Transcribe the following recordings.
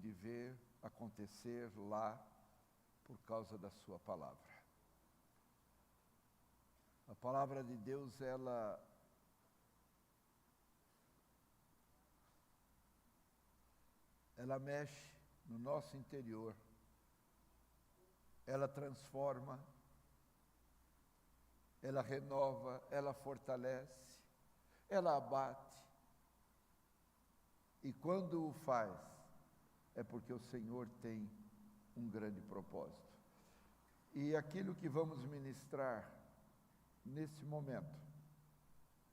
de ver acontecer lá por causa da sua palavra. A palavra de Deus, ela mexe no nosso interior, ela transforma, ela renova, ela fortalece, ela abate. E quando o faz, é porque o Senhor tem um grande propósito. E aquilo que vamos ministrar nesse momento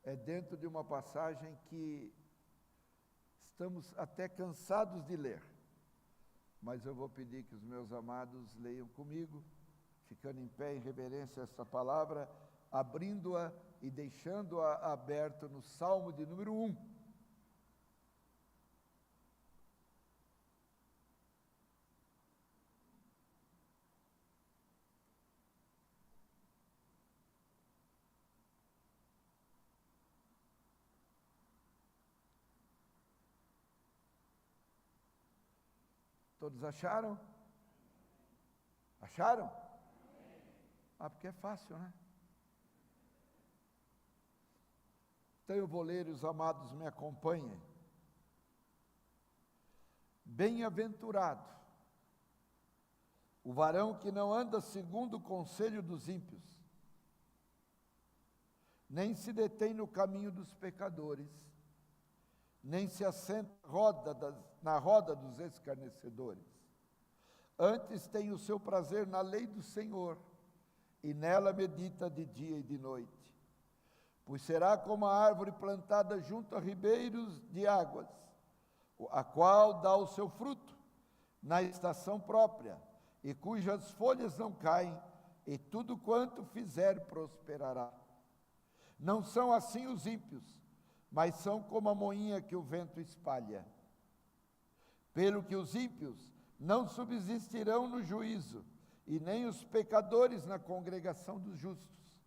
é dentro de uma passagem que estamos até cansados de ler, mas eu vou pedir que os meus amados leiam comigo, ficando em pé em reverência a esta palavra, abrindo-a e deixando-a aberta no Salmo de número 1. Todos acharam? Acharam? Ah, porque é fácil, né? Então eu vou ler, os amados me acompanhem. Bem-aventurado o varão que não anda segundo o conselho dos ímpios, nem se detém no caminho dos pecadores, nem se assenta na roda dos escarnecedores. Antes tem o seu prazer na lei do Senhor, e nela medita de dia e de noite. Pois será como a árvore plantada junto a ribeiros de águas, a qual dá o seu fruto na estação própria, e cujas folhas não caem, e tudo quanto fizer prosperará. Não são assim os ímpios, mas são como a moinha que o vento espalha. Pelo que os ímpios não subsistirão no juízo, e nem os pecadores na congregação dos justos.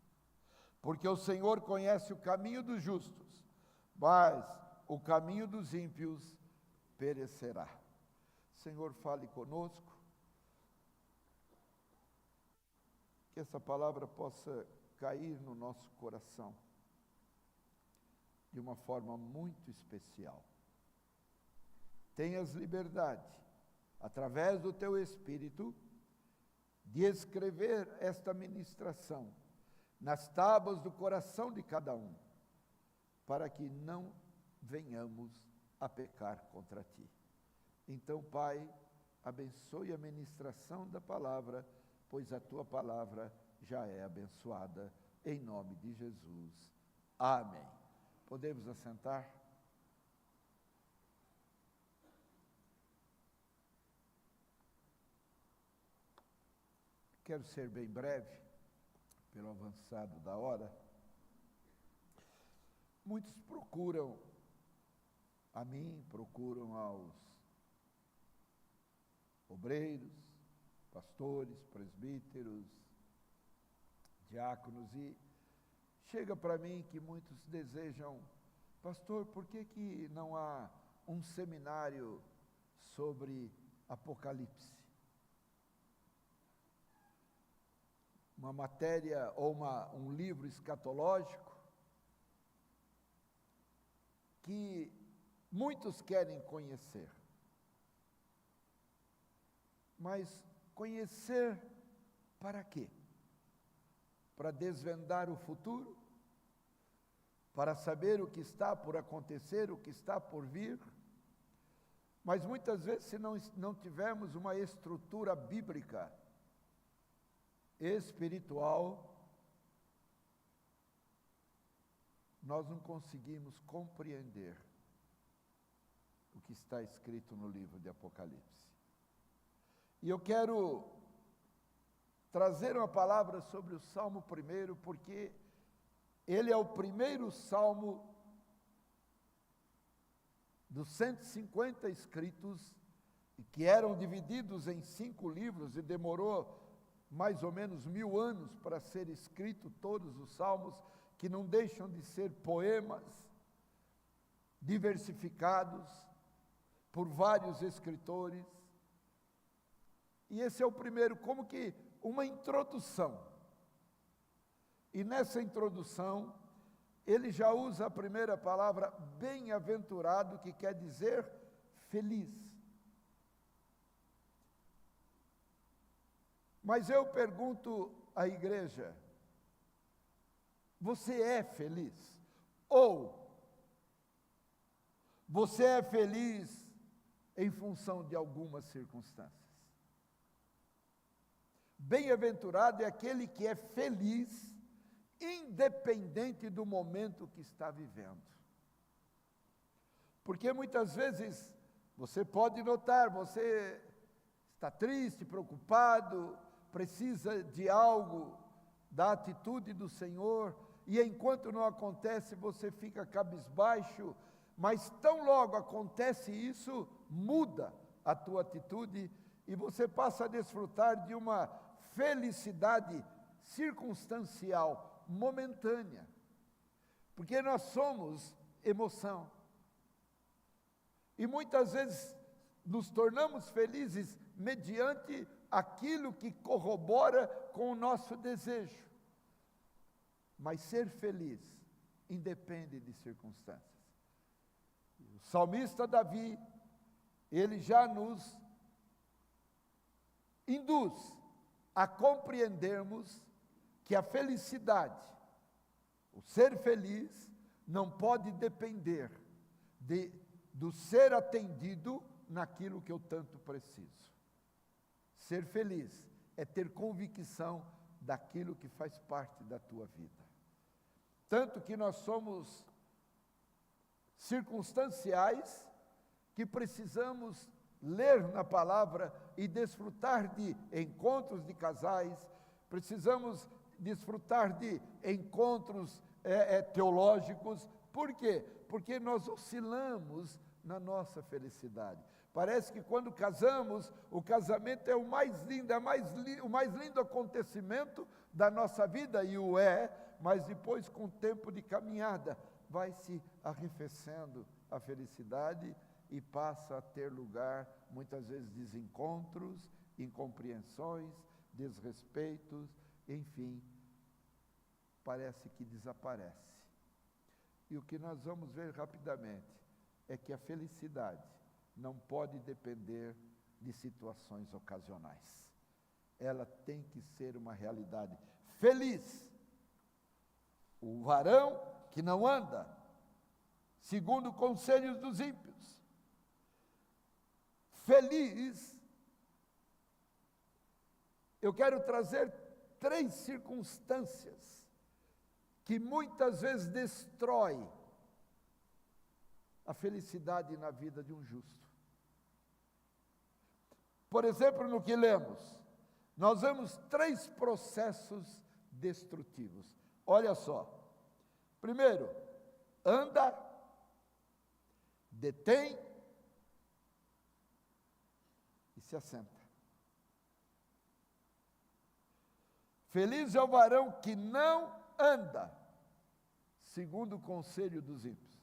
Porque o Senhor conhece o caminho dos justos, mas o caminho dos ímpios perecerá. Senhor, fale conosco, que essa palavra possa cair no nosso coração de uma forma muito especial. Tenhas liberdade, através do teu Espírito, de escrever esta ministração nas tábuas do coração de cada um, para que não venhamos a pecar contra ti. Então, Pai, abençoe a ministração da palavra, pois a tua palavra já é abençoada, em nome de Jesus. Amém. Podemos assentar? Quero ser bem breve, pelo avançado da hora. Muitos procuram a mim, procuram aos obreiros, pastores, presbíteros, diáconos, e chega para mim que muitos desejam, pastor, por que não há um seminário sobre Apocalipse? Uma matéria ou um livro escatológico que muitos querem conhecer. Mas conhecer para quê? Para desvendar o futuro? Para saber o que está por acontecer, o que está por vir? Mas muitas vezes, se não tivermos uma estrutura bíblica, espiritual, nós não conseguimos compreender o que está escrito no livro de Apocalipse. E eu quero trazer uma palavra sobre o Salmo 1, porque ele é o primeiro salmo dos 150 escritos, que eram divididos em 5 livros, e demorou mais ou menos 1000 anos para ser escrito todos os salmos, que não deixam de ser poemas diversificados, por vários escritores. E esse é o primeiro, como que uma introdução. E nessa introdução, ele já usa a primeira palavra, bem-aventurado, que quer dizer feliz. Mas eu pergunto à igreja, você é feliz? Ou você é feliz em função de algumas circunstâncias? Bem-aventurado é aquele que é feliz, independente do momento que está vivendo. Porque muitas vezes você pode notar, você está triste, preocupado, precisa de algo, da atitude do Senhor, e enquanto não acontece, você fica cabisbaixo, mas tão logo acontece isso, muda a tua atitude, e você passa a desfrutar de uma felicidade circunstancial, momentânea, porque nós somos emoção, e muitas vezes nos tornamos felizes mediante aquilo que corrobora com o nosso desejo, mas ser feliz independe de circunstâncias. O salmista Davi, ele já nos induz a compreendermos que a felicidade, o ser feliz, não pode depender do ser atendido naquilo que eu tanto preciso. Ser feliz é ter convicção daquilo que faz parte da tua vida. Tanto que nós somos circunstanciais, que precisamos ler na palavra e desfrutar de encontros de casais, precisamos desfrutar de encontros teológicos. Por quê? Porque nós oscilamos na nossa felicidade. Parece que quando casamos, o casamento é o mais lindo, o mais lindo acontecimento da nossa vida, e o é, mas depois, com o tempo de caminhada, vai se arrefecendo a felicidade e passa a ter lugar, muitas vezes, desencontros, incompreensões, desrespeitos, enfim, parece que desaparece. E o que nós vamos ver rapidamente é que a felicidade não pode depender de situações ocasionais. Ela tem que ser uma realidade. Feliz o varão que não anda segundo conselhos dos ímpios. Feliz, eu quero trazer 3 circunstâncias que muitas vezes destrói a felicidade na vida de um justo. Por exemplo, no que lemos, nós vemos 3 processos destrutivos. Olha só. Primeiro, anda, detém e se assenta. Feliz é o varão que não anda segundo o conselho dos ímpios,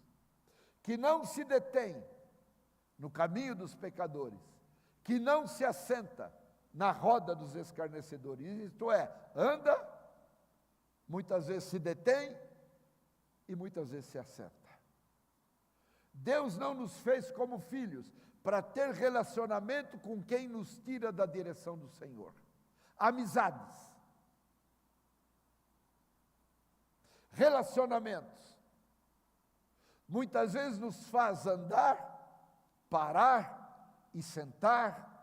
que não se detém no caminho dos pecadores, que não se assenta na roda dos escarnecedores. Isto é, anda, muitas vezes se detém e muitas vezes se assenta. Deus não nos fez como filhos para ter relacionamento com quem nos tira da direção do Senhor. Amizades, relacionamentos, muitas vezes nos faz andar, parar e sentar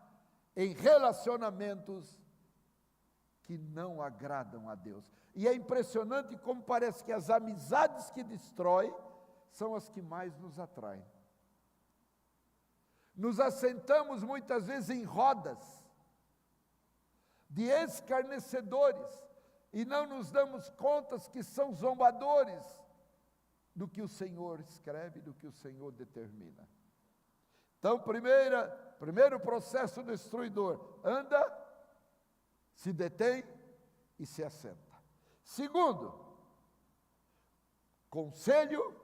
em relacionamentos que não agradam a Deus. E é impressionante como parece que as amizades que destrói são as que mais nos atraem. Nos assentamos muitas vezes em rodas de escarnecedores e não nos damos conta que são zombadores do que o Senhor escreve, do que o Senhor determina. Então, primeiro processo destruidor, anda, se detém e se assenta. Segundo, conselho,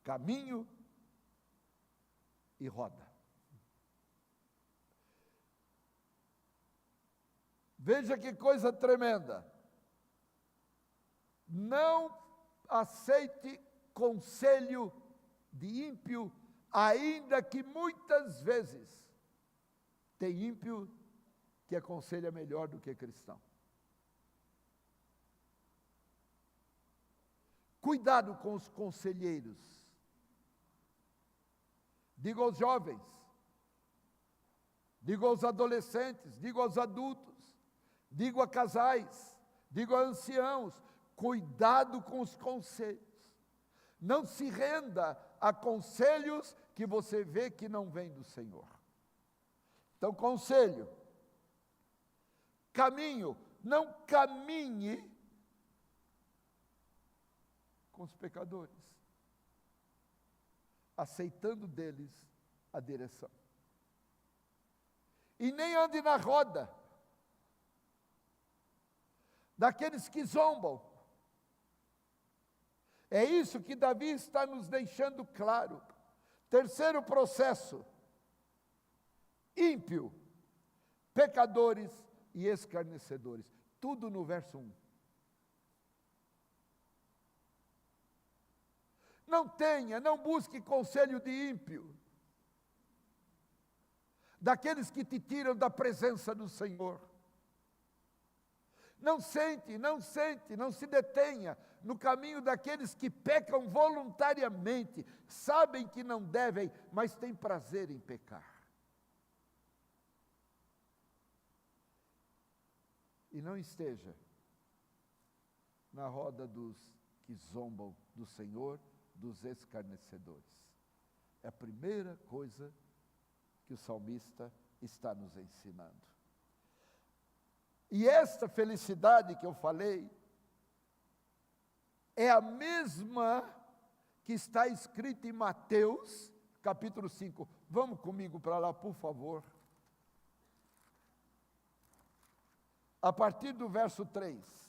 caminho e roda. Veja que coisa tremenda. Não aceite conselho de ímpio, ainda que muitas vezes tem ímpio que aconselha melhor do que cristão. Cuidado com os conselheiros. Digo aos jovens, digo aos adolescentes, digo aos adultos, digo a casais, digo a anciãos, cuidado com os conselhos. Não se renda a conselhos que você vê que não vêm do Senhor. Então, conselho, caminho, não caminhe com os pecadores, aceitando deles a direção. E nem ande na roda daqueles que zombam. É isso que Davi está nos deixando claro. Terceiro processo: ímpio, pecadores e escarnecedores. Tudo no verso 1. Não busque conselho de ímpio, daqueles que te tiram da presença do Senhor. Não se detenha no caminho daqueles que pecam voluntariamente, sabem que não devem, mas têm prazer em pecar. E não esteja na roda dos que zombam do Senhor, dos escarnecedores. É a primeira coisa que o salmista está nos ensinando. E esta felicidade que eu falei, é a mesma que está escrita em Mateus, capítulo 5. Vamos comigo para lá, por favor. A partir do verso 3.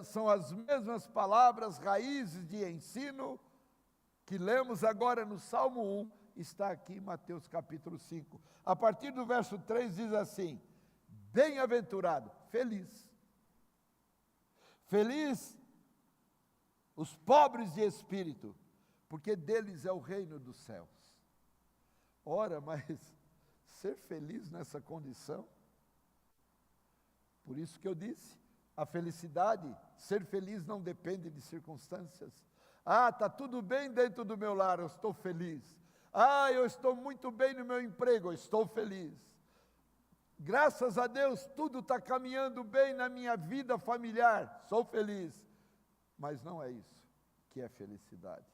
São as mesmas palavras, raízes de ensino, que lemos agora no Salmo 1, está aqui em Mateus capítulo 5. A partir do verso 3 diz assim: bem-aventurado, feliz. Feliz os pobres de espírito, porque deles é o reino dos céus. Ora, mas ser feliz nessa condição? Por isso que eu disse, a felicidade, ser feliz não depende de circunstâncias. Está tudo bem dentro do meu lar, eu estou feliz. Eu estou muito bem no meu emprego, eu estou feliz. Graças a Deus, tudo está caminhando bem na minha vida familiar, sou feliz. Mas não é isso que é felicidade.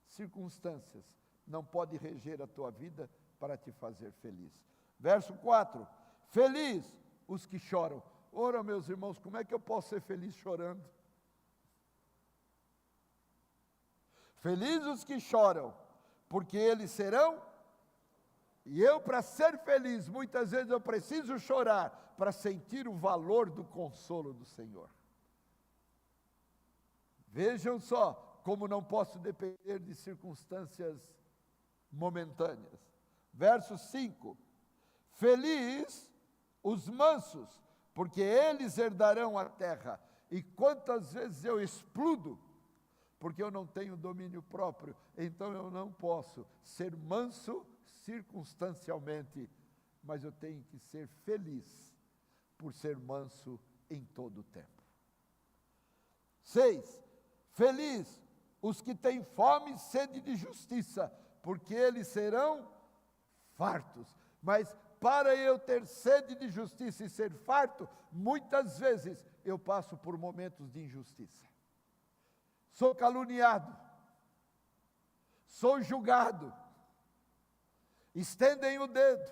Circunstâncias não podem reger a tua vida para te fazer feliz. Verso 4, feliz os que choram. Ora, meus irmãos, como é que eu posso ser feliz chorando? Felizes os que choram, porque eles serão. E eu, para ser feliz, muitas vezes eu preciso chorar para sentir o valor do consolo do Senhor. Vejam só como não posso depender de circunstâncias momentâneas. Verso 5: feliz os mansos, porque eles herdarão a terra. E quantas vezes eu explodo, porque eu não tenho domínio próprio, então eu não posso ser manso circunstancialmente, mas eu tenho que ser feliz por ser manso em todo o tempo. 6, feliz os que têm fome e sede de justiça, porque eles serão fartos. Mas para eu ter sede de justiça e ser farto, muitas vezes eu passo por momentos de injustiça. Sou caluniado, sou julgado, estendem o dedo,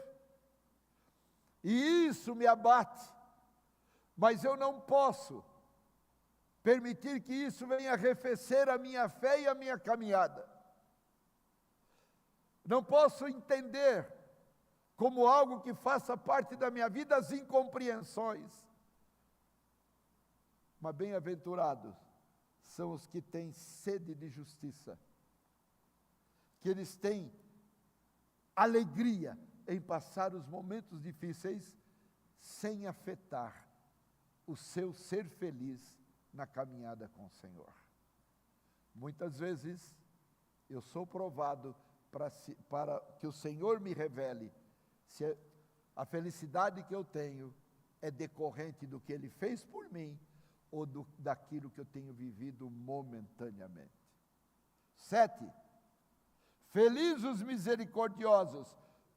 e isso me abate, mas eu não posso permitir que isso venha arrefecer a minha fé e a minha caminhada. Não posso entender como algo que faça parte da minha vida as incompreensões. Mas bem-aventurados são os que têm sede de justiça, que eles têm alegria em passar os momentos difíceis sem afetar o seu ser feliz na caminhada com o Senhor. Muitas vezes eu sou provado para que o Senhor me revele se a felicidade que eu tenho é decorrente do que Ele fez por mim ou daquilo que eu tenho vivido momentaneamente. 7. Felizes os misericordiosos,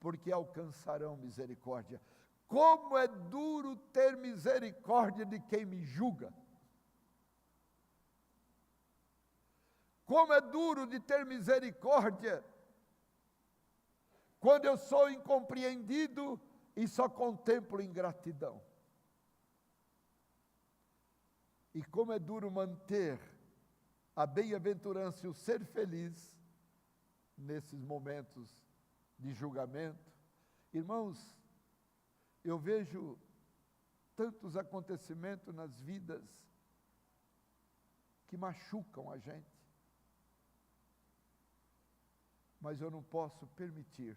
porque alcançarão misericórdia. Como é duro ter misericórdia de quem me julga. Como é duro de ter misericórdia quando eu sou incompreendido e só contemplo ingratidão. E como é duro manter a bem-aventurança e o ser feliz nesses momentos de julgamento. Irmãos, eu vejo tantos acontecimentos nas vidas que machucam a gente, mas eu não posso permitir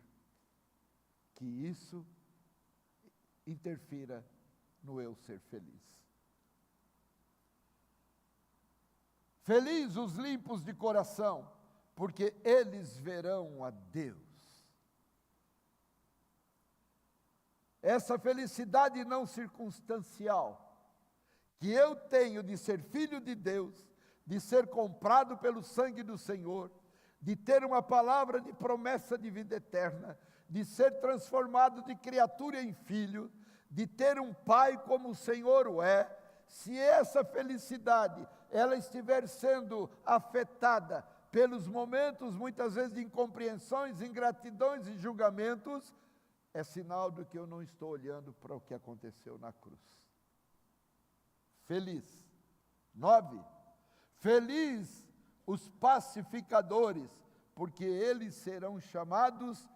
que isso interfira no eu ser feliz. Felizes os limpos de coração, porque eles verão a Deus. Essa felicidade não circunstancial que eu tenho de ser filho de Deus, de ser comprado pelo sangue do Senhor, de ter uma palavra de promessa de vida eterna, de ser transformado de criatura em filho, de ter um pai como o Senhor o é, se essa felicidade ela estiver sendo afetada pelos momentos, muitas vezes, de incompreensões, ingratidões e julgamentos, é sinal de que eu não estou olhando para o que aconteceu na cruz. Feliz. 9. Feliz os pacificadores, porque eles serão chamados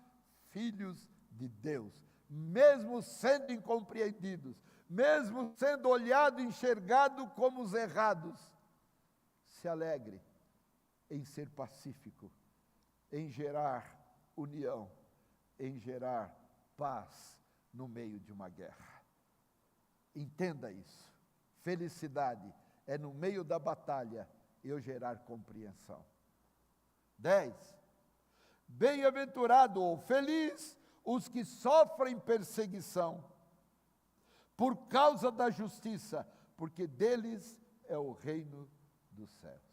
filhos de Deus, mesmo sendo incompreendidos, mesmo sendo olhado e enxergado como os errados. Se alegre em ser pacífico, em gerar união, em gerar paz no meio de uma guerra. Entenda isso. Felicidade é no meio da batalha eu gerar compreensão. 10. Bem-aventurado ou feliz os que sofrem perseguição por causa da justiça, porque deles é o reino dos céus.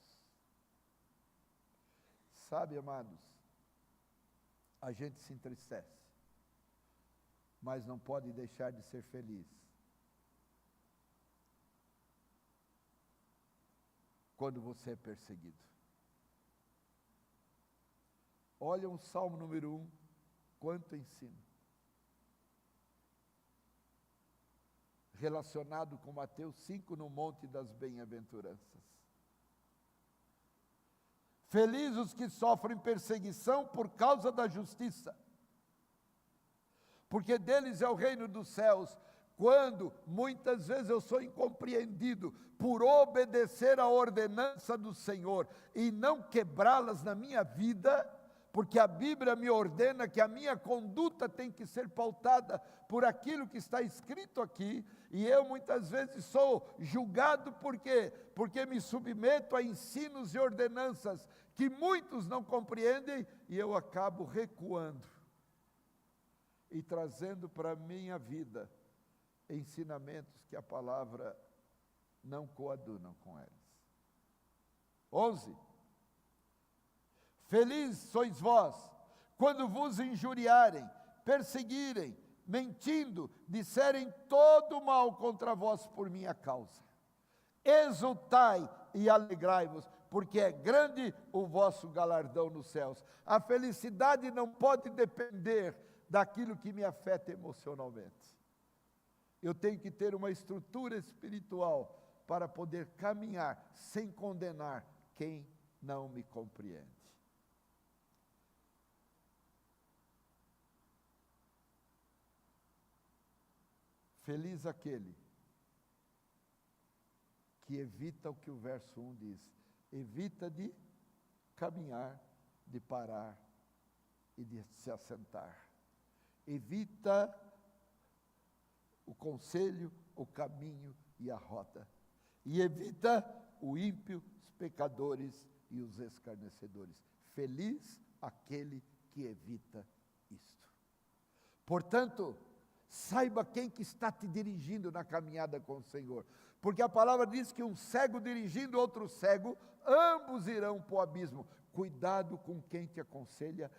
Sabe, amados, a gente se entristece, mas não pode deixar de ser feliz quando você é perseguido. Olha o Salmo número 1, quanto ensino. Relacionado com Mateus 5, no Monte das Bem-aventuranças. Felizes os que sofrem perseguição por causa da justiça, porque deles é o reino dos céus. Quando muitas vezes eu sou incompreendido por obedecer à ordenança do Senhor e não quebrá-las na minha vida, porque a Bíblia me ordena que a minha conduta tem que ser pautada por aquilo que está escrito aqui, e eu muitas vezes sou julgado porque me submeto a ensinos e ordenanças que muitos não compreendem, e eu acabo recuando e trazendo para a minha vida ensinamentos que a palavra não coadunam com eles. 11. Felizes sois vós, quando vos injuriarem, perseguirem, mentindo, disserem todo mal contra vós por minha causa. Exultai e alegrai-vos, porque é grande o vosso galardão nos céus. A felicidade não pode depender daquilo que me afeta emocionalmente. Eu tenho que ter uma estrutura espiritual para poder caminhar sem condenar quem não me compreende. Feliz aquele que evita o que o verso 1 diz, Evita de caminhar, de parar e de se assentar. Evita o conselho, o caminho e a roda. E evita o ímpio, os pecadores e os escarnecedores. Feliz aquele que evita isto. Portanto, saiba quem que está te dirigindo na caminhada com o Senhor. Porque a palavra diz que um cego dirigindo outro cego, ambos irão para o abismo. Cuidado com quem te aconselha,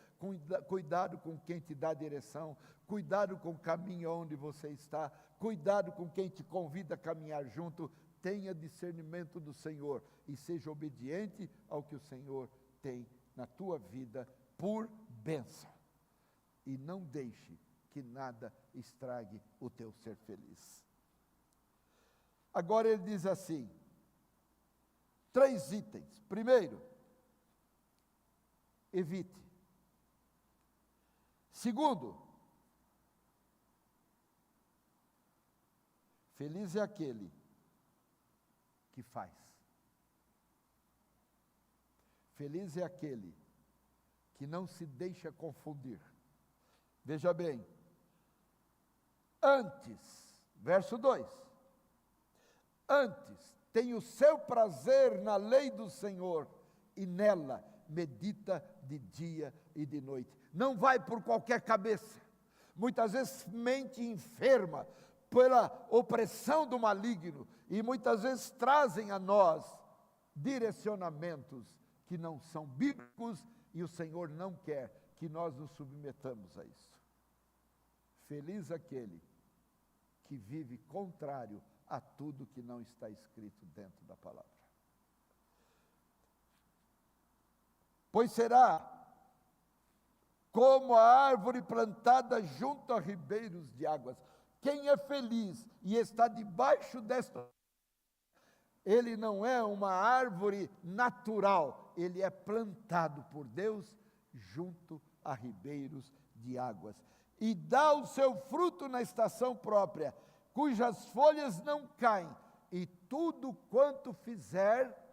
cuidado com quem te dá direção, cuidado com o caminho onde você está, cuidado com quem te convida a caminhar junto. Tenha discernimento do Senhor e seja obediente ao que o Senhor tem na tua vida por bênção. E não deixe que nada estrague o teu ser feliz. Agora ele diz assim, 3 itens. Primeiro, evite. Segundo, feliz é aquele que faz. Feliz é aquele que não se deixa confundir. Veja bem, antes, verso 2, antes tem o seu prazer na lei do Senhor e nela medita de dia e de noite. Não vai por qualquer cabeça, muitas vezes mente enferma pela opressão do maligno e muitas vezes trazem a nós direcionamentos que não são bíblicos e o Senhor não quer que nós nos submetamos a isso. Feliz aquele que vive contrário a tudo que não está escrito dentro da palavra. Pois será como a árvore plantada junto a ribeiros de águas. Quem é feliz e está debaixo desta, ele não é uma árvore natural, ele é plantado por Deus junto a ribeiros de águas. E dá o seu fruto na estação própria, cujas folhas não caem, e tudo quanto fizer,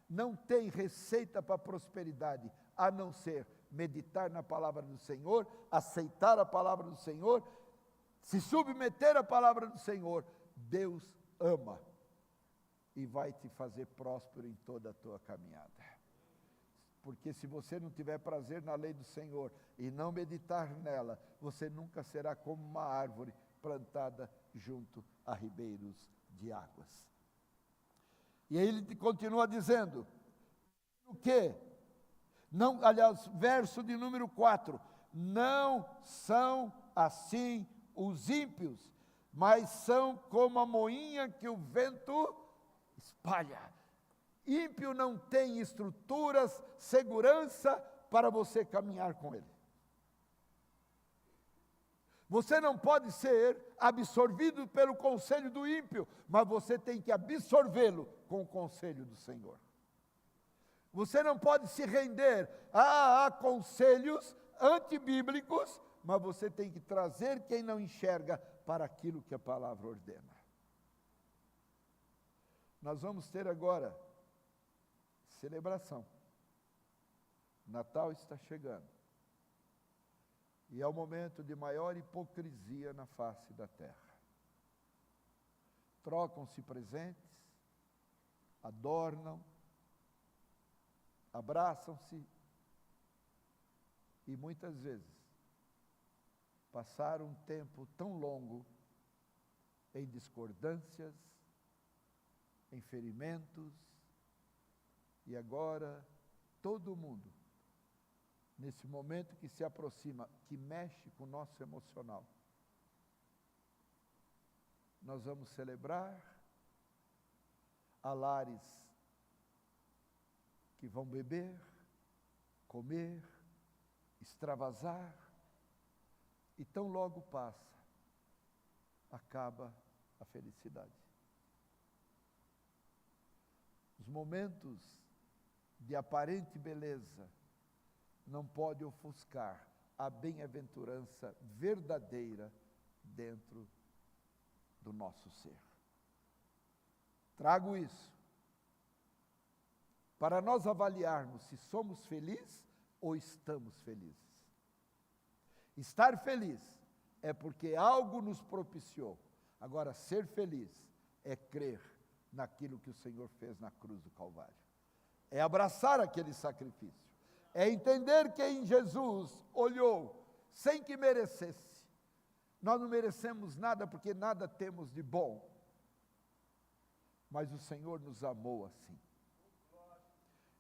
não tem receita para a prosperidade, a não ser meditar na palavra do Senhor, aceitar a palavra do Senhor, se submeter à palavra do Senhor. Deus ama e vai te fazer próspero em toda a tua caminhada. Porque se você não tiver prazer na lei do Senhor e não meditar nela, você nunca será como uma árvore plantada junto a ribeiros de águas. E aí ele continua dizendo, o quê? Não, aliás, verso de número 4, não são assim os ímpios, mas são como a moinha que o vento espalha. Ímpio não tem estruturas, segurança para você caminhar com ele. Você não pode ser absorvido pelo conselho do ímpio, mas você tem que absorvê-lo com o conselho do Senhor. Você não pode se render a conselhos antibíblicos, mas você tem que trazer quem não enxerga para aquilo que a palavra ordena. Nós vamos ter agora celebração. Natal está chegando. E é o momento de maior hipocrisia na face da terra. Trocam-se presentes, adornam, abraçam-se e muitas vezes passaram um tempo tão longo em discordâncias, em ferimentos, e agora todo mundo, nesse momento que se aproxima, que mexe com o nosso emocional, nós vamos celebrar há lares que vão beber, comer, extravasar, e tão logo passa, acaba a felicidade. Os momentos de aparente beleza não podem ofuscar a bem-aventurança verdadeira dentro do nosso ser. Trago isso para nós avaliarmos se somos felizes ou estamos felizes. Estar feliz é porque algo nos propiciou. Agora, ser feliz é crer naquilo que o Senhor fez na cruz do Calvário. É abraçar aquele sacrifício. É entender que em Jesus olhou sem que merecesse. Nós não merecemos nada porque nada temos de bom. Mas o Senhor nos amou assim.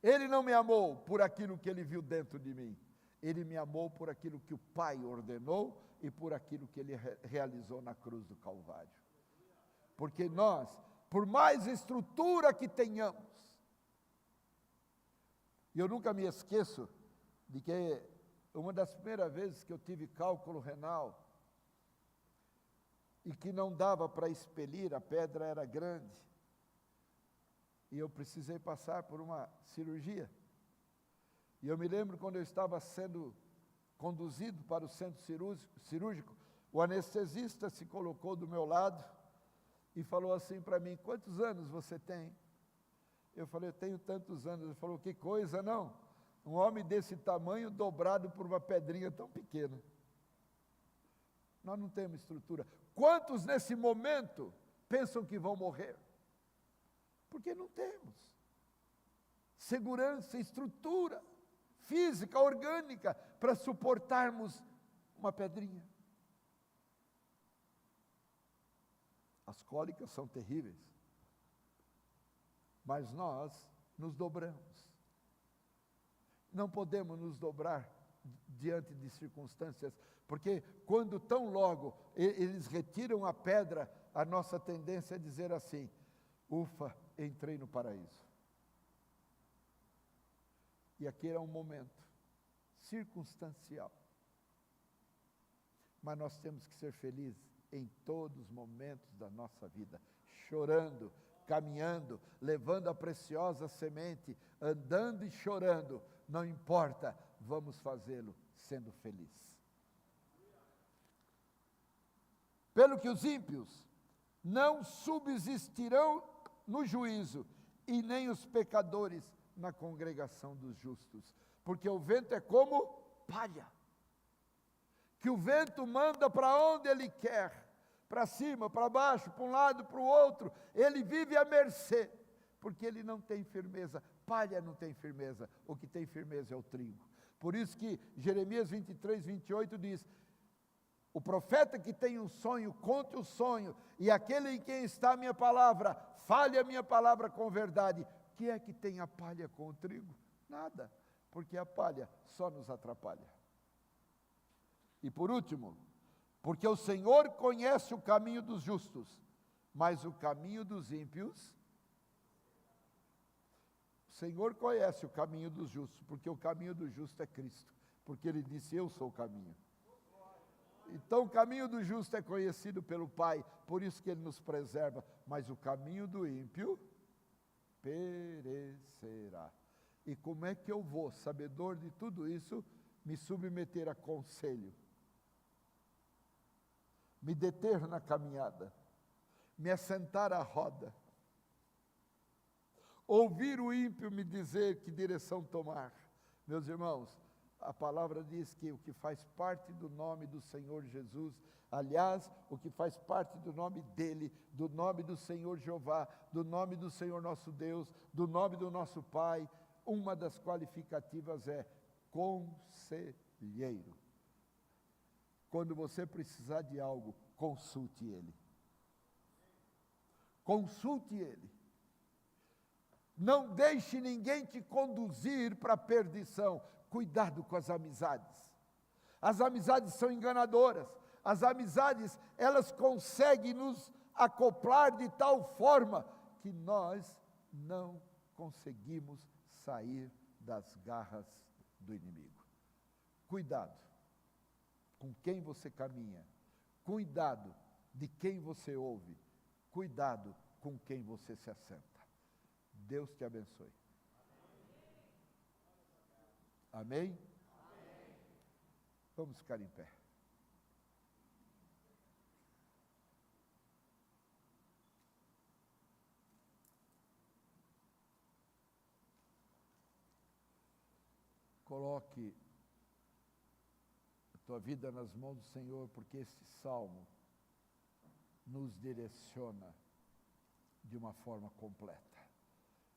Ele não me amou por aquilo que Ele viu dentro de mim. Ele me amou por aquilo que o Pai ordenou e por aquilo que Ele realizou na cruz do Calvário. Porque nós, por mais estrutura que tenhamos, e eu nunca me esqueço de que uma das primeiras vezes que eu tive cálculo renal e que não dava para expelir, a pedra era grande, e eu precisei passar por uma cirurgia. E eu me lembro quando eu estava sendo conduzido para o centro cirúrgico, o anestesista se colocou do meu lado e falou assim para mim: quantos anos você tem? Eu falei: eu tenho tantos anos. Ele falou: que coisa, não? Um homem desse tamanho dobrado por uma pedrinha tão pequena. Nós não temos estrutura. Quantos nesse momento pensam que vão morrer? Porque não temos segurança, estrutura física, orgânica, para suportarmos uma pedrinha. As cólicas são terríveis, mas nós nos dobramos. Não podemos nos dobrar diante de circunstâncias, porque quando tão logo eles retiram a pedra, a nossa tendência é dizer assim: ufa, entrei no paraíso. E aqui era um momento circunstancial. Mas nós temos que ser felizes em todos os momentos da nossa vida, chorando, caminhando, levando a preciosa semente, andando e chorando, não importa, vamos fazê-lo sendo felizes. Pelo que os ímpios não subsistirão no juízo, e nem os pecadores na congregação dos justos, porque o vento é como palha, que o vento manda para onde ele quer, para cima, para baixo, para um lado, para o outro, ele vive à mercê, porque ele não tem firmeza. Palha não tem firmeza, o que tem firmeza é o trigo. Por isso que Jeremias 23, 28 diz: o profeta que tem um sonho, conte o sonho, e aquele em quem está a minha palavra, fale a minha palavra com verdade. O que é que tem a palha com o trigo? Nada, porque a palha só nos atrapalha. E por último, porque o Senhor conhece o caminho dos justos, mas o caminho dos ímpios, o Senhor conhece o caminho dos justos, porque o caminho do justo é Cristo, porque Ele disse: eu sou o caminho. Então o caminho do justo é conhecido pelo Pai, por isso que Ele nos preserva, mas o caminho do ímpio perecerá. E como é que eu vou, sabedor de tudo isso, me submeter a conselho? Me deter na caminhada, me assentar à roda, ouvir o ímpio me dizer que direção tomar. Meus irmãos, a palavra diz que o que faz parte do nome do Senhor Jesus, aliás, o que faz parte do nome dEle, do nome do Senhor Jeová, do nome do Senhor nosso Deus, do nome do nosso Pai, uma das qualificativas é conselheiro. Quando você precisar de algo, consulte Ele. Consulte Ele. Não deixe ninguém te conduzir para a perdição. Cuidado com as amizades. As amizades são enganadoras. As amizades, elas conseguem nos acoplar de tal forma que nós não conseguimos sair das garras do inimigo. Cuidado com quem você caminha. Cuidado de quem você ouve. Cuidado com quem você se assenta. Deus te abençoe. Amém? Amém? Vamos ficar em pé. coloque a tua vida nas mãos do Senhor, porque esse salmo nos direciona de uma forma completa.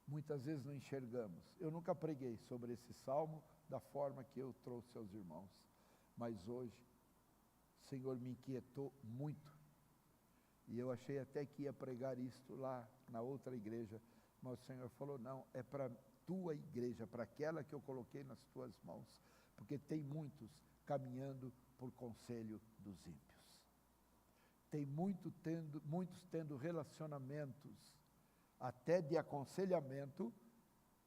Muitas vezes não enxergamos. Eu nunca preguei sobre esse salmo da forma que eu trouxe aos irmãos, mas hoje o Senhor me inquietou muito, e eu achei até que ia pregar isto lá na outra igreja, mas o Senhor falou, não, é para tua igreja, para aquela que eu coloquei nas tuas mãos, porque tem muitos caminhando por conselho dos ímpios. Tem muitos tendo relacionamentos, até de aconselhamento,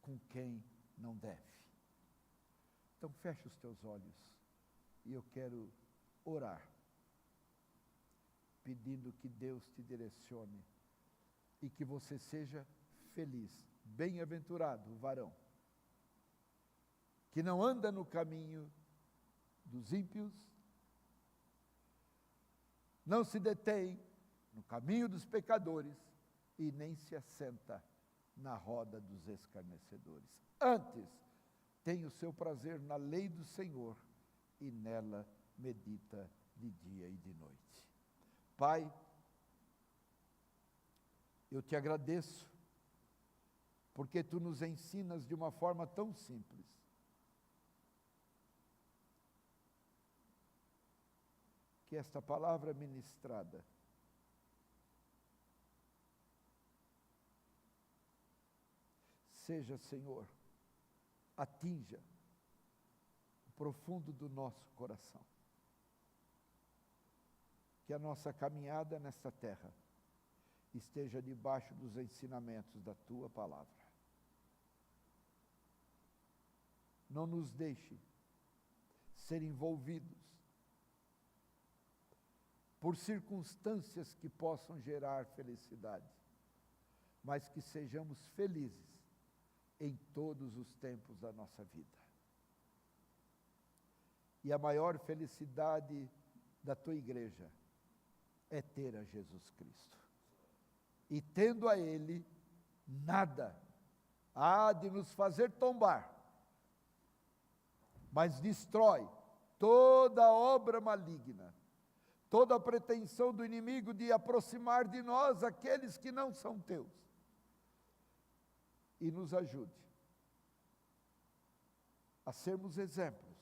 com quem não deve. Então fecha os teus olhos, e eu quero orar, pedindo que Deus te direcione, e que você seja feliz. Bem-aventurado o varão, que não anda no caminho dos ímpios, não se detém no caminho dos pecadores, e nem se assenta na roda dos escarnecedores. Antes, tem o seu prazer na lei do Senhor, e nela medita de dia e de noite. Pai, eu te agradeço, porque tu nos ensinas de uma forma tão simples. Que esta palavra ministrada seja, Senhor, atinja o profundo do nosso coração. Que a nossa caminhada nesta terra esteja debaixo dos ensinamentos da tua palavra. Não nos deixe ser envolvidos por circunstâncias que possam gerar felicidade, mas que sejamos felizes em todos os tempos da nossa vida. E a maior felicidade da tua igreja é ter a Jesus Cristo. E tendo a Ele, nada há de nos fazer tombar, mas destrói toda obra maligna, toda a pretensão do inimigo de aproximar de nós aqueles que não são teus. E nos ajude a sermos exemplos,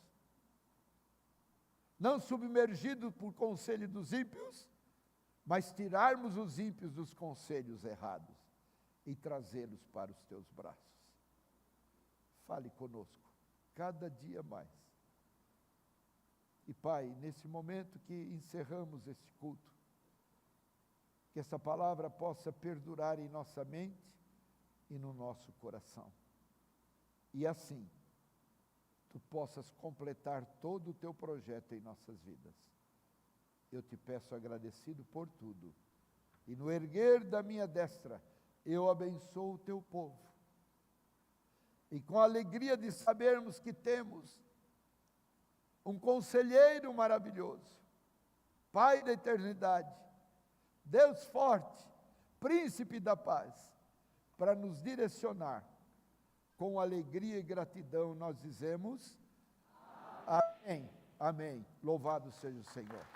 não submergidos por conselho dos ímpios, mas tirarmos os ímpios dos conselhos errados e trazê-los para os teus braços. Fale conosco cada dia mais. E Pai, nesse momento que encerramos este culto, que essa palavra possa perdurar em nossa mente e no nosso coração. E assim, tu possas completar todo o teu projeto em nossas vidas. Eu te peço agradecido por tudo. E no erguer da minha destra, eu abençoo o teu povo. E com a alegria de sabermos que temos um conselheiro maravilhoso, Pai da eternidade, Deus forte, Príncipe da paz, para nos direcionar, com alegria e gratidão nós dizemos, amém, amém, louvado seja o Senhor.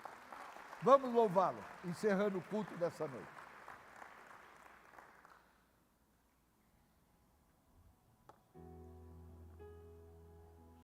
Vamos louvá-lo, encerrando o culto dessa noite.